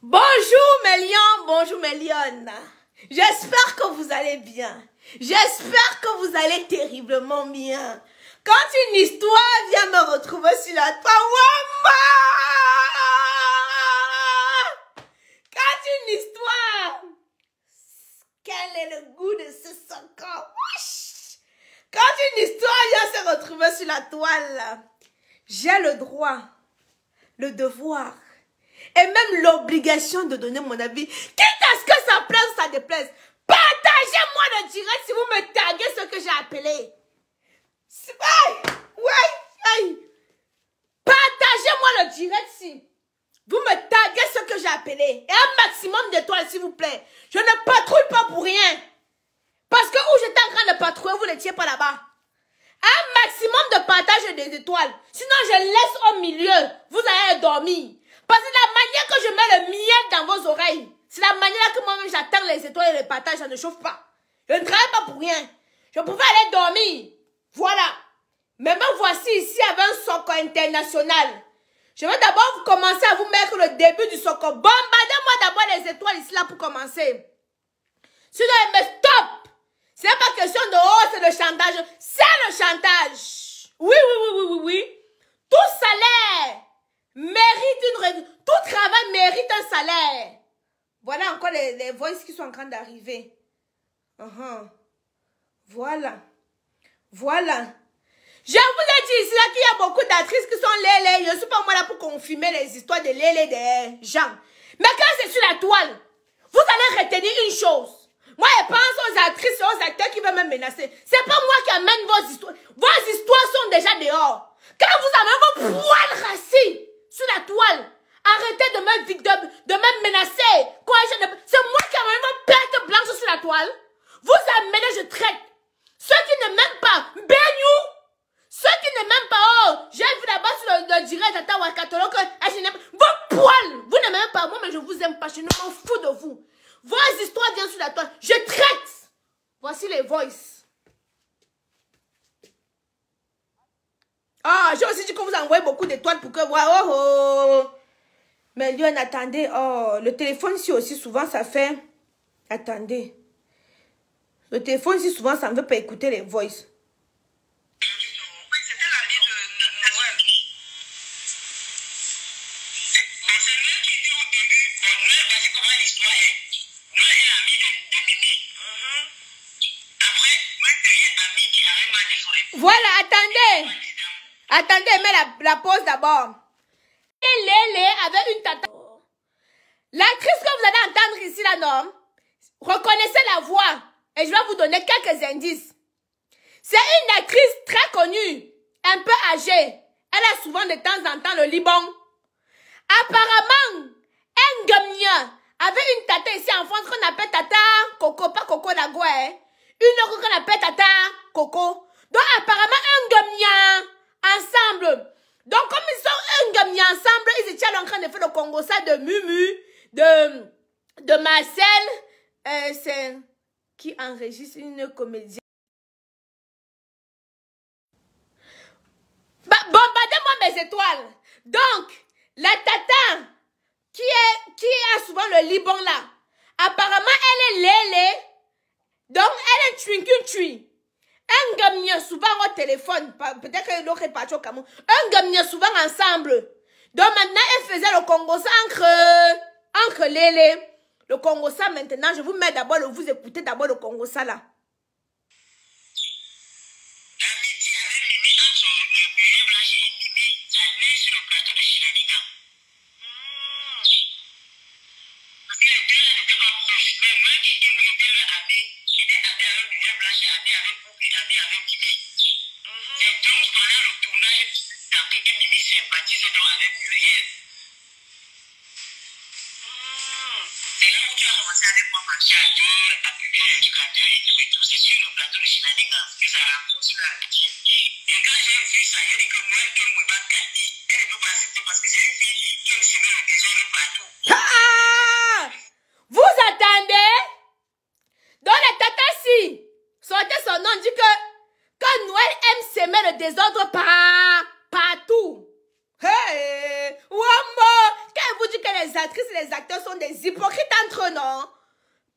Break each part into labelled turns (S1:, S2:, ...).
S1: Bonjour mes lions, bonjour mes lionnes. J'espère que vous allez bien. J'espère que vous allez terriblement bien. Quand une histoire vient me retrouver sur la toile, quand une histoire, quel est le goût de ce socor? Quand une histoire vient se retrouver sur la toile, j'ai le droit, le devoir et même l'obligation de donner mon avis, quitte à ce que ça plaise ou ça déplaise. Partagez-moi le direct si vous me taguez ce que j'ai appelé. Partagez-moi le direct si vous me taguez ce que j'ai appelé. Et un maximum d'étoiles s'il vous plaît. Je ne patrouille pas pour rien. Parce que où j'étais en train de patrouiller, vous n'étiez pas là-bas. Un maximum de partage des étoiles. Sinon je laisse au milieu. Vous allez dormir. Parce que la manière que je mets le miel dans vos oreilles, c'est la manière que moi-même j'attends les étoiles et les partages, ça ne chauffe pas. Je ne travaille pas pour rien. Je pouvais aller dormir. Voilà. Mais me voici ici avec un soccer international. Je vais d'abord commencer à vous mettre le début du soccer. Bombardez-moi d'abord les étoiles ici là pour commencer. Sinon, mais stop. C'est pas question de oh, c'est le chantage. C'est le chantage. Oui. Tout salaire mérite tout travail mérite un salaire. Voilà encore les voices qui sont en train d'arriver. Voilà. Je vous ai dit ici là qu'il y a beaucoup d'actrices qui sont lélé. Je ne suis pas moi là pour confirmer les histoires de lélé des gens. Mais quand c'est sur la toile, vous allez retenir une chose. Moi, je pense aux actrices et aux acteurs qui veulent me menacer. C'est pas moi qui amène vos histoires. Vos histoires sont déjà dehors. Quand vous avez vos poils rassis sur la toile, arrêtez de me menacer. C'est moi qui amène vos pertes blanches sur la toile. Vous amenez, je traite. Ceux qui ne m'aiment pas, baignez. Ceux qui ne m'aiment pas, oh, j'ai vu là-bas sur le direct à Tawakatolo que je n'aime pas. Vos poils, vous ne m'aimez pas, moi, mais je vous aime pas. Je ne m'en fous de vous. Vos histoires viennent sur la toile. Je traite. Voici les voices. Ah, j'ai aussi dit que vous envoyez beaucoup d'étoiles pour que... Oh. Mais Lyon, attendez. Oh, le téléphone ici aussi, souvent, ça fait... Attendez. Le téléphone ici, souvent, ça ne veut pas écouter les voices. Voilà, attendez, mets la pause d'abord. Et Lélé avait une tata. L'actrice que vous allez entendre ici, là, non? Reconnaissez la voix. Et je vais vous donner quelques indices. C'est une actrice très connue, un peu âgée. Elle a souvent de temps en temps le Liban. Apparemment, Ngamia avait une tata ici en France qu'on appelle Tata Coco, pas Coco Dagoua, hein? Une autre qu'on appelle Tata Coco. Donc apparemment Ngamia ensemble. Donc comme ils sont Ngamia ensemble, ils étaient en train de faire le Congo ça de Mumu, de Marcel, c'est qui enregistre une comédienne. Bombardez-moi mes étoiles. Donc, la tata qui a souvent le Liban là, apparemment elle est lélé. Donc, elle est twinkie. Un gamin souvent au téléphone, peut-être que l'autre est parti au Cameroun. Un gamin souvent ensemble. Donc maintenant, elle faisait le Congo ça entre lélé. Le Congo ça maintenant, je vous mets d'abord, vous écoutez d'abord le Congo ça là. Vous attendez? Dans la tata-ci, sortez son nom, dit que Noël aime s'aimer le désordre partout. Hey! Wambo! Quand elle vous dit qu'elle les actrices et les acteurs sont des hypocrites entre eux, non?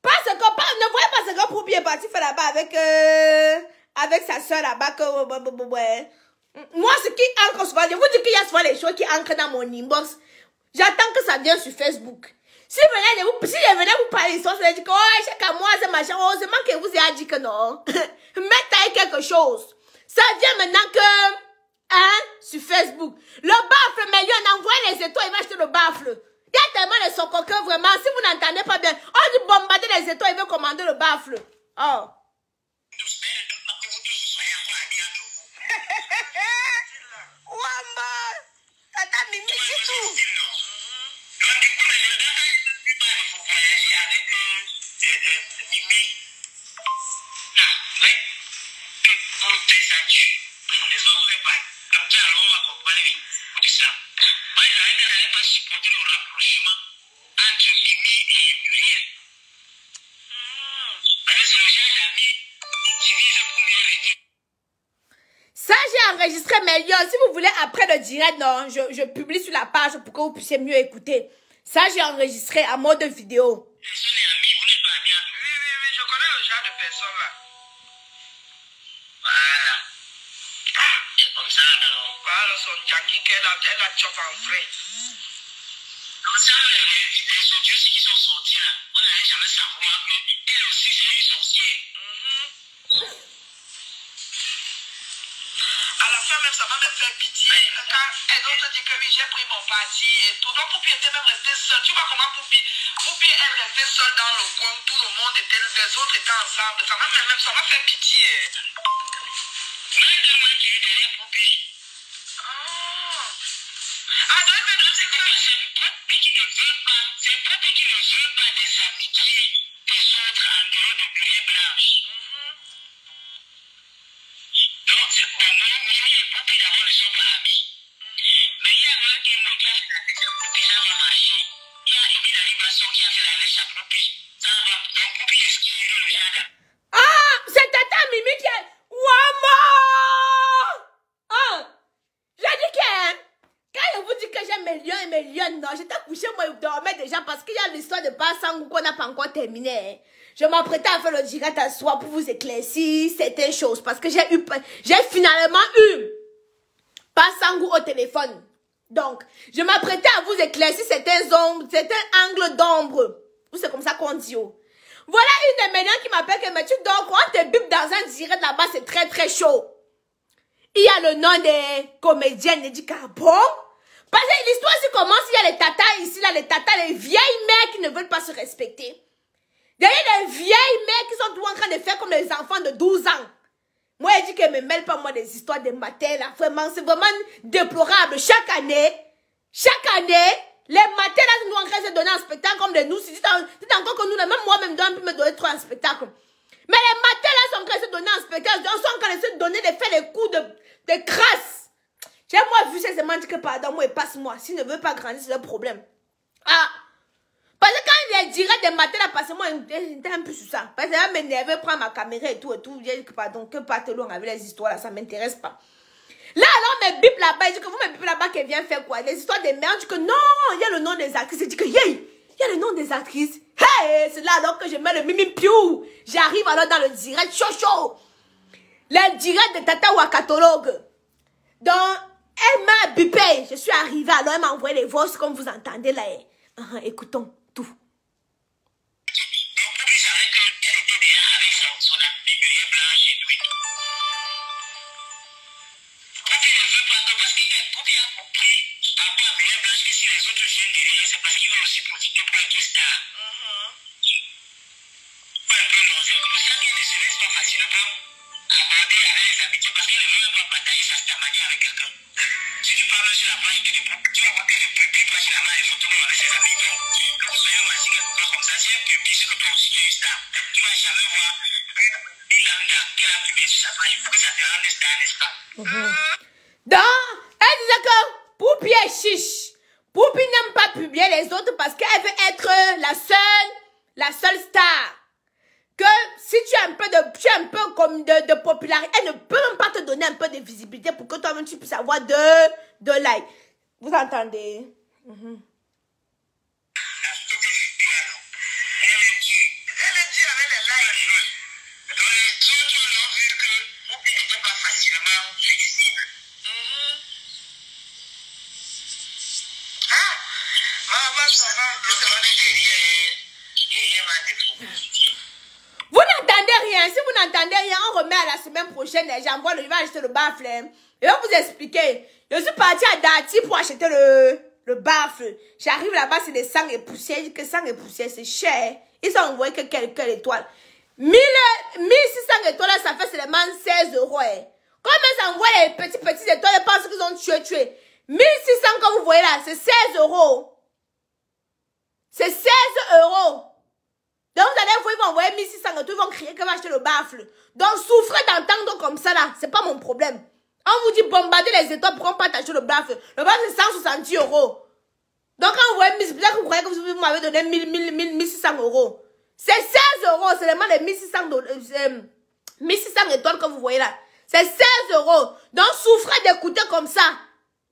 S1: Parce que, ne voyez pas ce que Poupie est parti faire là-bas avec sa soeur là-bas. Ouais. Moi, ce qui ancre souvent, je vous dis qu'il y a souvent les choses qui ancrent dans mon inbox. J'attends que ça vienne sur Facebook. Si je venais vous parler d'histoire, je vais dire que, oh, chaque mois, c'est machin, oh, c'est moi qui vous ai dit que non. Mettez quelque chose. Ça vient maintenant que, hein, sur Facebook. Le baffle, mais lui, on envoie les étoiles, il va acheter le baffle. Il y a tellement de socoqueurs, vraiment, si vous n'entendez pas bien, on dit bombarder les étoiles, il veut commander le baffle. Oh. Wamba, tata Mimi, c'est tout. Ça, j'ai enregistré mes liens. Si vous voulez, après le direct, non, je publie sur la page pour que vous puissiez mieux écouter. Ça, j'ai enregistré à mode vidéo.
S2: À la fin, même, ça m'a même fait pitié. Quand d'autres disent que oui, j'ai pris mon parti et tout. Donc, Poupie était même restée seule. Tu vois comment Poupie, elle restait seule dans le coin. Tout le monde était, les autres étaient ensemble. Ça m'a fait pitié. Même moi qui suis derrière Poupie. Ah, donc, c'est que c'est Poupie qui ne veut pas. C'est Poupie qui ne veut pas des amitiés des autres en dehors de Bulle Blanche. Donc, c'est pour moi, Mimi et Poupie d'abord ne sont pas amis. Mais il y a un qui me dit que Poupie, ça va marcher. Il y a Émile Alibasson qui a fait la lèche à Poupie. Ça va. Donc, Poupie esquive le jardin.
S1: Ah, c'est tata Mimi qui est... Wama! Ah, j'ai dit que... Quand je vous dis que j'ai mes lions et mes lions, non, j'étais couché, moi, je dormais déjà parce qu'il y a l'histoire de Bassangou qu'on n'a pas encore terminé. Je m'apprêtais à faire le direct à soir pour vous éclaircir certaines choses parce que j'ai finalement eu Bassangou au téléphone. Donc, je m'apprêtais à vous éclaircir certains angles d'ombre. C'est comme ça qu'on dit. Oh. Voilà une des médias qui m'appelle que mais tu dors quand te bip dans un direct là-bas, c'est très très chaud. Il y a le nom des comédiennes, dit bon. Parce que l'histoire se commence, il y a les tatas ici, là, les tatas, les vieilles mères qui ne veulent pas se respecter. Derrière les vieilles mères qui sont tout en train de faire comme les enfants de 12 ans. Moi, je dis qu'elle ne me mêle pas, moi, des histoires de matins, là. Vraiment, c'est vraiment déplorable. Chaque année, les matins, là, nous en train de se donner un spectacle comme de nous. Si c'est encore que nous, même moi-même, je peux me donner trop un spectacle. Mais les matins, là, sont en train de se donner un spectacle. Ils sont en train de se donner, de faire les coups de crasse. J'ai moi vu ces semaines que pardon, moi, et passe-moi. S'il ne veut pas grandir, c'est le problème. Ah! Parce que quand il dirait des matins, là, parce que moi, j'étais un peu sur ça. Parce que là, m'énerver, prendre ma caméra et tout. Je dis que pardon, que pas te loin avec les histoires, là, ça m'intéresse pas. Là, alors, mes bip là-bas, je dis que vous, mes bip là-bas, qu'elle vient faire quoi? Les histoires des mères, je dis que non, il y a le nom des actrices. Je dis que, yeah, il y a le nom des actrices. Hey, c'est là alors que je mets le mimi piou. J'arrive alors dans le direct chaud. Le direct de Tata Wakatologue. Donc, elle m'a bipé. Je suis arrivée, alors elle m'a envoyé les voix comme vous entendez là. Écoutons tout. Donc, elle disait que Poupie est chiche. Poupie n'aime pas publier les autres parce qu'elle veut être la seule star. Que si tu as un peu comme de popularité, elle ne peut même pas te donner un peu de visibilité pour que toi-même tu puisses avoir de likes. Vous entendez? Donc, elle disait que Poupie est chiche. Poupie n'aime pas publier les autres parce qu'elle veut être la seule star. Que si tu as un peu de popularité, elle ne peut même pas te donner un peu de visibilité pour que toi-même tu puisses avoir de likes. Vous entendez? Donc, elle disait que Poupie est chiche. Poupie n'aime pas publier les autres parce qu'elle veut être la seule star. Que si tu as un peu de popularité, elle ne peut même pas te donner un peu de visibilité pour que toi-même tu puisses avoir de likes. Vous n'entendez rien. Si vous n'entendez rien, on remet à la semaine prochaine. J'envoie je vais acheter le baffle. Je vais vous expliquer. Je suis partie à Dati pour acheter le baffle. J'arrive là-bas, c'est des sangs et poussières. Je dis que sang et poussière, c'est cher. Ils ont envoyé que quelques étoiles. 1600 étoiles, ça fait seulement 16 euros. Comme ils envoient les petits étoiles, ils pensent qu'ils ont tué. 1600 comme vous voyez là, c'est 16 euros. C'est 16 euros. Donc vous allez voir, ils vont envoyer 1600 euros, ils vont crier qu'ils vont acheter le baffle. Donc souffrez d'entendre comme ça là, c'est pas mon problème. On vous dit bombarder les étoiles pour qu'on pas acheter le baffle. Le baffle c'est 170 euros. Donc quand vous voyez, c'est bizarre que vous croyez que vous m'avez donné 1600 euros. C'est 16 euros, c'est seulement les 1600 étoiles que vous voyez là. C'est 16 euros. Donc souffrez d'écouter comme ça.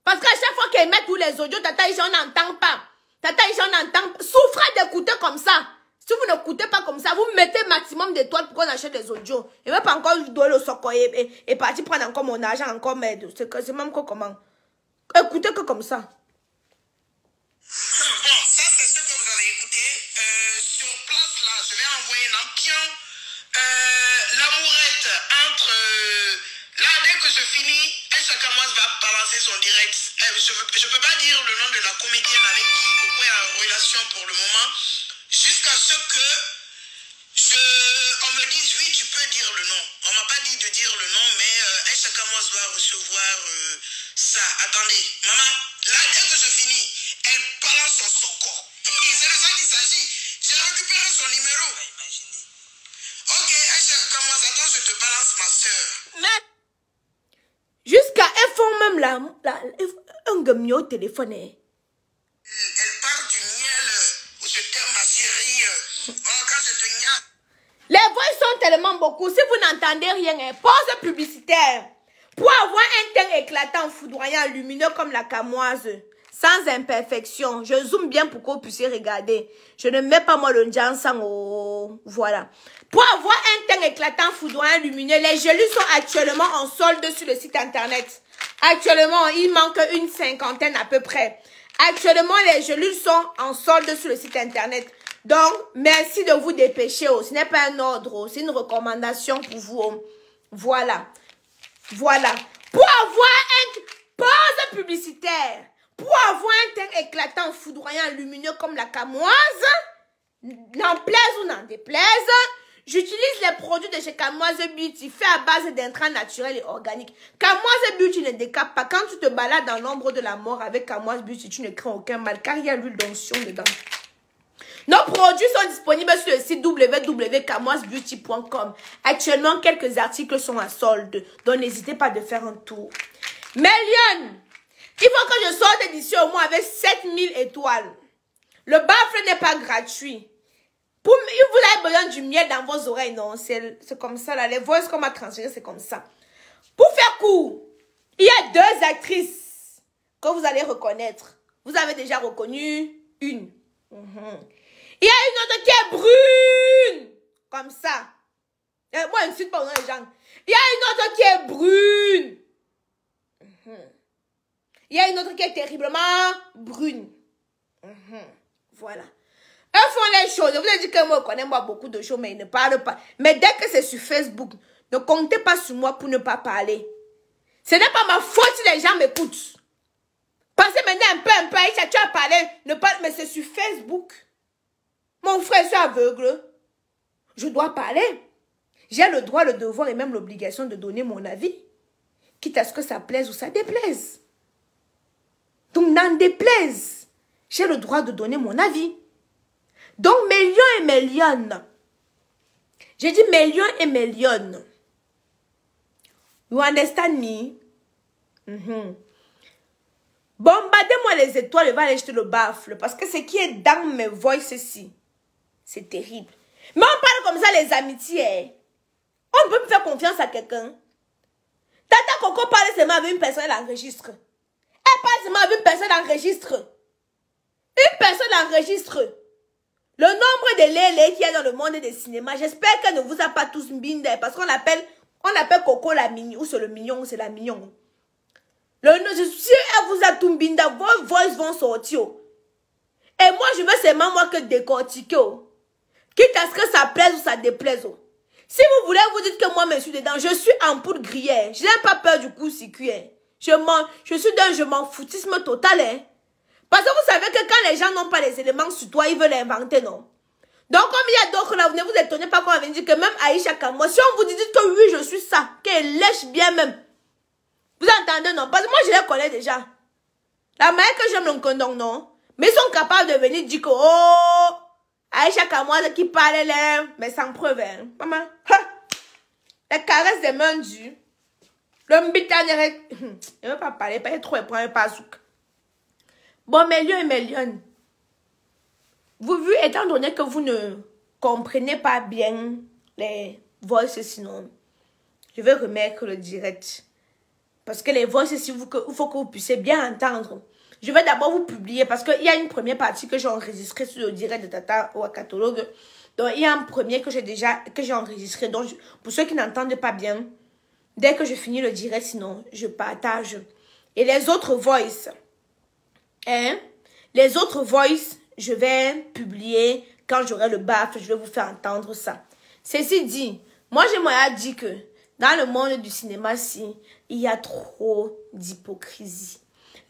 S1: Parce qu'à chaque fois qu'ils mettent tous les audios, Tata Isha, on n'entend pas. Tata Isha, on n'entend pas. Souffrez d'écouter comme ça. Si vous n'écoutez pas comme ça, vous mettez maximum d'étoiles pour qu'on achète des audios. Et même pas encore dois le socoyer et partir prendre encore mon argent, encore mais c'est même que comment. Écoutez que comme ça.
S2: Bon, ça c'est ce que vous allez écouter. Sur place là, je vais envoyer un pion. L'amourette entre... là, dès que je finis, Aïcha Kamoise va balancer son direct. Je peux pas dire le nom de la comédienne avec qui Coco est en relation pour le moment. Jusqu'à ce que on me dise oui, tu peux dire le nom. On m'a pas dit de dire le nom, mais Aïcha Kamoise doit recevoir ça. Attendez, maman, là, dès que je finis, elle balance son soco. C'est de ça qu'il s'agit. J'ai récupéré son numéro. Ok, Aïcha Kamoise, attends, je te balance ma soeur.
S1: Mais jusqu'à elles font même un gamion au téléphone.
S2: Elle parle du miel. Je t'aime, ma chérie. Oh, quand je te gnasse.
S1: Les voix sont tellement beaucoup. Si vous n'entendez rien, pause publicitaire. Pour avoir un teint éclatant, foudroyant, lumineux comme la camoise, sans imperfection. Je zoome bien pour que vous puissiez regarder. Je ne mets pas moi le Jansan au... Voilà. Pour avoir un teint éclatant, foudroyant, lumineux, les gelées sont actuellement en solde sur le site internet. Actuellement, il manque une 50aine à peu près. Actuellement, les gelules sont en solde sur le site internet. Donc, merci de vous dépêcher. Ce n'est pas un ordre, c'est une recommandation pour vous. Voilà. Voilà. Pour avoir un pause publicitaire, pour avoir un teint éclatant, foudroyant, lumineux comme la camoise, n'en plaise ou n'en déplaise, j'utilise les produits de chez Kamoise Beauty, faits à base d'intrants naturels et organiques. Kamoise Beauty ne décape pas. Quand tu te balades dans l'ombre de la mort avec Kamoise Beauty, tu ne crains aucun mal, car il y a l'huile d'onction dedans. Nos produits sont disponibles sur le site www.kamoisebeauty.com. Actuellement, quelques articles sont à solde, donc n'hésitez pas de faire un tour. Méliane, il faut que je sorte d'ici au moins avec 7000 étoiles. Le baffle n'est pas gratuit. Vous avez besoin du miel dans vos oreilles, non? C'est comme ça, là. Les voix qu'on m'a transférées, c'est comme ça. Pour faire court, il y a 2 actrices que vous allez reconnaître. Vous avez déjà reconnu une. Il y a une autre qui est brune. Comme ça. Moi, je ne suis pas dans les gens. Il y a une autre qui est brune. Il y a une autre qui est terriblement brune. Voilà. Eux font les choses. Je vous ai dit que moi, je connais moi beaucoup de choses, mais ils ne parlent pas. Mais dès que c'est sur Facebook, ne comptez pas sur moi pour ne pas parler. Ce n'est pas ma faute si les gens m'écoutent. Pensez maintenant un peu, Aïcha, tu as parlé, ne parle, mais c'est sur Facebook. Mon frère, je suis aveugle. Je dois parler. J'ai le droit, le devoir et même l'obligation de donner mon avis. Quitte à ce que ça plaise ou ça déplaise. Donc, n'en déplaise. J'ai le droit de donner mon avis. Donc, mes lions et mes lionnes. J'ai dit mes lions et mes lionnes. You understand me? Bombardez-moi les étoiles et va aller jeter le baffle. Parce que ce qui est dans mes voices ici, c'est terrible. Mais on parle comme ça les amitiés. On peut faire confiance à quelqu'un. Tata Coco parle seulement avec une personne, elle enregistre. Elle parle seulement avec une personne, elle enregistre. Une personne enregistre. Le nombre de lélés qu'il y a dans le monde des cinémas, j'espère qu'elle ne vous a pas tous mbindé. Parce qu'on appelle Coco la mignon. Ou c'est le mignon, ou c'est la mignon. Si elle vous a tout mbindé, vos voix vont sortir. je veux seulement moi que décortiquer. Oh. Quitte à ce que ça plaise ou ça déplaise. Oh. Si vous voulez, vous dites que moi, je suis dedans. Je suis en poudre grillée. Je n'ai pas peur du coup-circuit. Je suis d'un je m'en foutisme total. Hein. Parce que vous savez que quand les gens n'ont pas les éléments sur toi, ils veulent inventer, non? Donc, comme il y a d'autres là, vous ne vous étonnez pas quand on vient dire que même Aïcha Kamoa, si on vous dit que oui, je suis ça, qu'elle lèche bien même. Vous entendez, non? Parce que moi, je les connais déjà. La manière que j'aime le condom, non? Mais ils sont capables de venir dire que, oh, Aïcha Kamoa qui parle là, mais sans preuve, hein. Maman, ha! La caresse des mains dues. Le mbitané, je ne veux pas parler, pas trop, prendre pas souk. Bon, mes lions et mes lions. Vous vu, étant donné que vous ne comprenez pas bien les voices, sinon, je vais remettre le direct. Parce que les voices, il faut que vous puissiez bien entendre. Je vais d'abord vous publier parce qu'il y a une première partie que j'ai enregistrée sur le direct de Tata ou catalogue. Donc, il y a un premier que j'ai enregistré. Donc, pour ceux qui n'entendent pas bien, dès que je finis le direct, sinon, je partage. Et les autres voices, hein, les autres voices, je vais publier quand j'aurai le baf, je vais vous faire entendre ça. Ceci dit, moi, j'aimerais dire que dans le monde du cinéma, il y a trop d'hypocrisie.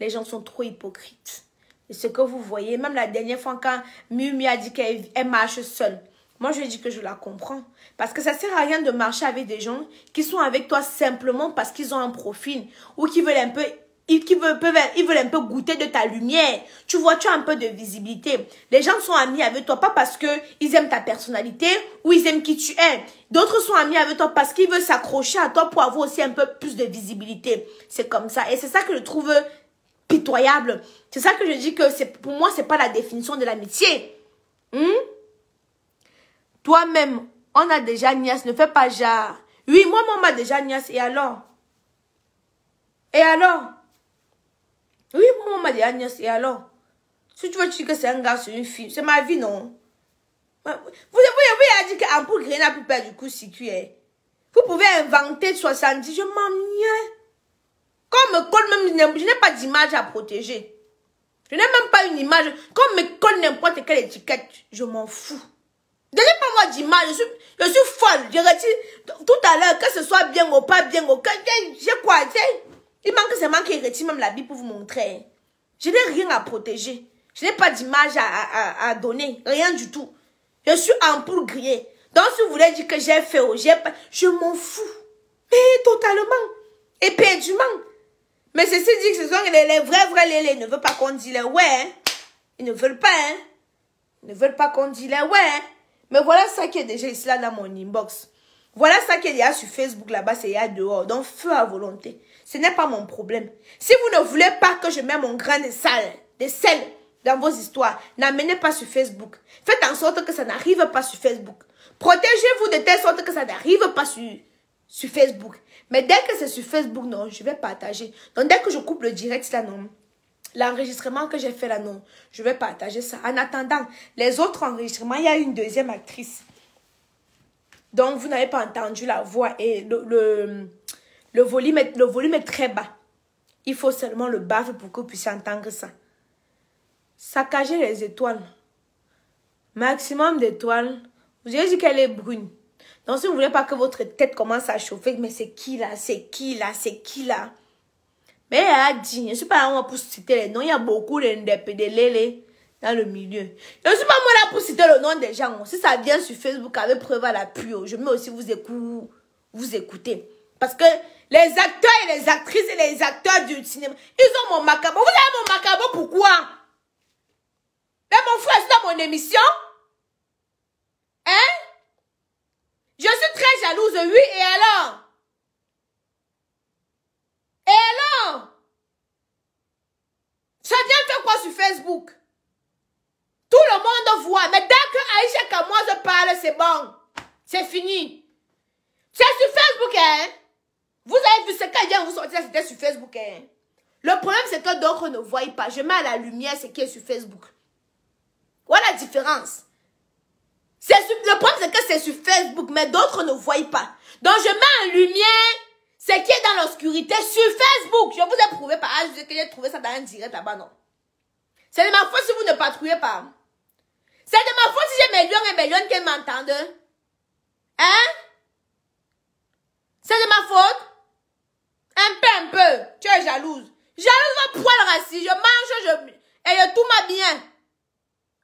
S1: Les gens sont trop hypocrites. Et ce que vous voyez, même la dernière fois quand Mimi a dit qu'elle marche seule, moi, je dis que je la comprends. Parce que ça ne sert à rien de marcher avec des gens qui sont avec toi simplement parce qu'ils ont un profil ou qui veulent un peu... Ils veulent un peu goûter de ta lumière. Tu vois, tu as un peu de visibilité. Les gens sont amis avec toi, pas parce qu'ils aiment ta personnalité ou ils aiment qui tu es. D'autres sont amis avec toi parce qu'ils veulent s'accrocher à toi pour avoir aussi un peu plus de visibilité. C'est comme ça. Et c'est ça que je trouve pitoyable. C'est ça que je dis que pour moi, c'est pas la définition de l'amitié. Toi-même, on a déjà niasse, ne fais pas genre. Oui, moi, on m'a déjà niasse. Et alors? Et alors? Oui, moi, on m'a dit Agnès, et alors? Si tu veux dire que c'est un gars sur une fille, c'est ma vie, non? Vous avez dit qu'un peu gré n'a plus peur du coup circuit. Vous pouvez inventer 70, je m'en viens. Comme me colle même, je n'ai pas d'image à protéger. Je n'ai même pas une image. Comme me colle n'importe quelle étiquette, je m'en fous. Donnez-moi moi d'image, je suis folle. Je retire tout à l'heure, que ce soit bien ou pas bien, j'ai quoi, il manque seulement qu'il retire même la Bible pour vous montrer. Je n'ai rien à protéger. Je n'ai pas d'image à donner. Rien du tout. Je suis en poule grillée. Donc, si vous voulez dire que j'ai fait ou j'ai pas, je m'en fous. Et totalement. Éperdument. Mais ceci dit que ce sont les vrais lélés. Ils ne veulent pas qu'on dise les ouais. Hein. Ils ne veulent pas. Hein. Ils ne veulent pas qu'on dise les ouais. Hein. Mais voilà ça qui est déjà ici là dans mon inbox. Voilà ça qu'il y a sur Facebook là-bas, c'est il y a dehors. Donc, feu à volonté. Ce n'est pas mon problème. Si vous ne voulez pas que je mette mon grain de sel dans vos histoires, n'amenez pas sur Facebook. Faites en sorte que ça n'arrive pas sur Facebook. Protégez-vous de telle sorte que ça n'arrive pas sur Facebook. Mais dès que c'est sur Facebook, non, je vais partager. Donc, dès que je coupe le direct là, non. L'enregistrement que j'ai fait là, non, je vais partager ça. En attendant, les autres enregistrements, il y a une deuxième actrice. Donc, vous n'avez pas entendu la voix et le volume est très bas. Il faut seulement le baffe pour que vous puissiez entendre ça. Saccager les étoiles. Maximum d'étoiles. Vous avez dit qu'elle est brune. Donc, si vous ne voulez pas que votre tête commence à chauffer, mais c'est qui là? C'est qui là? C'est qui là? Mais elle a dit, je ne suis pas là pour citer les noms. Il y a beaucoup de lélés dans le milieu. Je ne suis pas moi là pour citer le nom des gens. Si ça vient sur Facebook avec preuve à l'appui, je mets aussi vous écouter. Parce que les acteurs et les actrices et les acteurs du cinéma, ils ont mon macabre. Vous avez mon macabre pourquoi? Mais mon frère, c'est dans mon émission. Hein? Je suis très jalouse, oui, et alors? Et alors? Ça vient faire quoi sur Facebook? Tout le monde voit. Mais dès que Aïcha Kamoa parle, c'est bon. C'est fini. C'est sur Facebook, hein? Vous avez vu ce qu'elle vient vous sortir, c'était sur Facebook, hein? Le problème, c'est que d'autres ne voient pas. Je mets à la lumière ce qui est sur Facebook. Voilà la différence. Le problème, c'est que c'est sur Facebook, mais d'autres ne voient pas. Donc, je mets en lumière ce qui est dans l'obscurité sur Facebook. Je vous ai prouvé par hasard que j'ai trouvé ça dans un direct là-bas, non? C'est de ma faute si vous ne patrouillez pas. C'est de ma faute si j'ai mes lions et mes lionnes qui m'entendent. Hein? C'est de ma faute? Un peu. Tu es jalouse. Jalouse va poil rassis. Je mange, et tout m'a bien.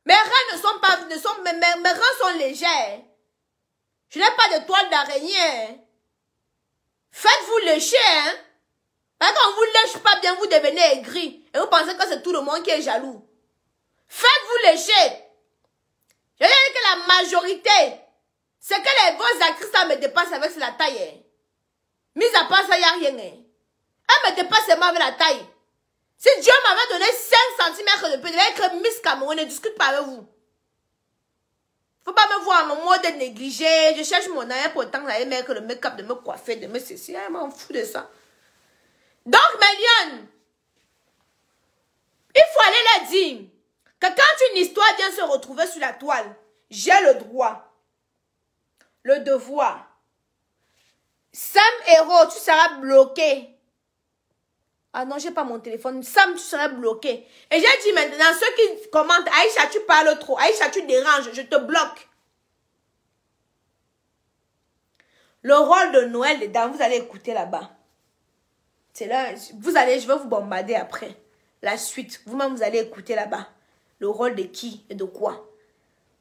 S1: Mes reins ne sont pas, mes reins sont légers. Je n'ai pas de toile d'araignée. Faites-vous lécher, hein? Parce qu'on vous lèche pas bien, vous devenez aigri. Et vous pensez que c'est tout le monde qui est jaloux. Faites-vous lécher. Je veux dire que la majorité, c'est que les vos actrices, ça me dépasse avec la taille. Hein? Mis à part ça, il n'y a rien. Hein? Elle me dépasse seulement avec la taille. Si Dieu m'avait donné 5 cm de plus, je devais être Miss Cameroun, ne discute pas avec vous. Faut pas me voir en mode négligé. Je cherche mon aïe pour autant d'aller mettre le make-up, de me coiffer, de me ceci. Je m'en fous de ça. Donc, mes lions, il faut aller leur dire que quand une histoire vient se retrouver sur la toile, j'ai le droit, le devoir. Sam Héros, tu seras bloqué. Ah non, j'ai pas mon téléphone. Sam, tu seras bloqué. Et j'ai dit maintenant, ceux qui commentent, Aïcha, tu parles trop. Aïcha, tu déranges, je te bloque. Le rôle de Noël dedans, vous allez écouter là-bas. C'est là, je vais vous bombarder après. La suite, vous-même, vous allez écouter là-bas. Le rôle de qui et de quoi.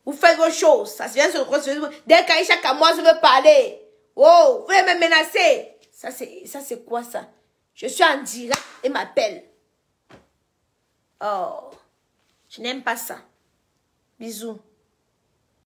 S1: Vous faites vos choses. Ça vient se retrouver. Dès qu'Aïcha Kamois veut parler. Oh, vous voulez me menacer. Ça, c'est quoi ça? Je suis en direct et m'appelle. Oh, je n'aime pas ça. Bisous.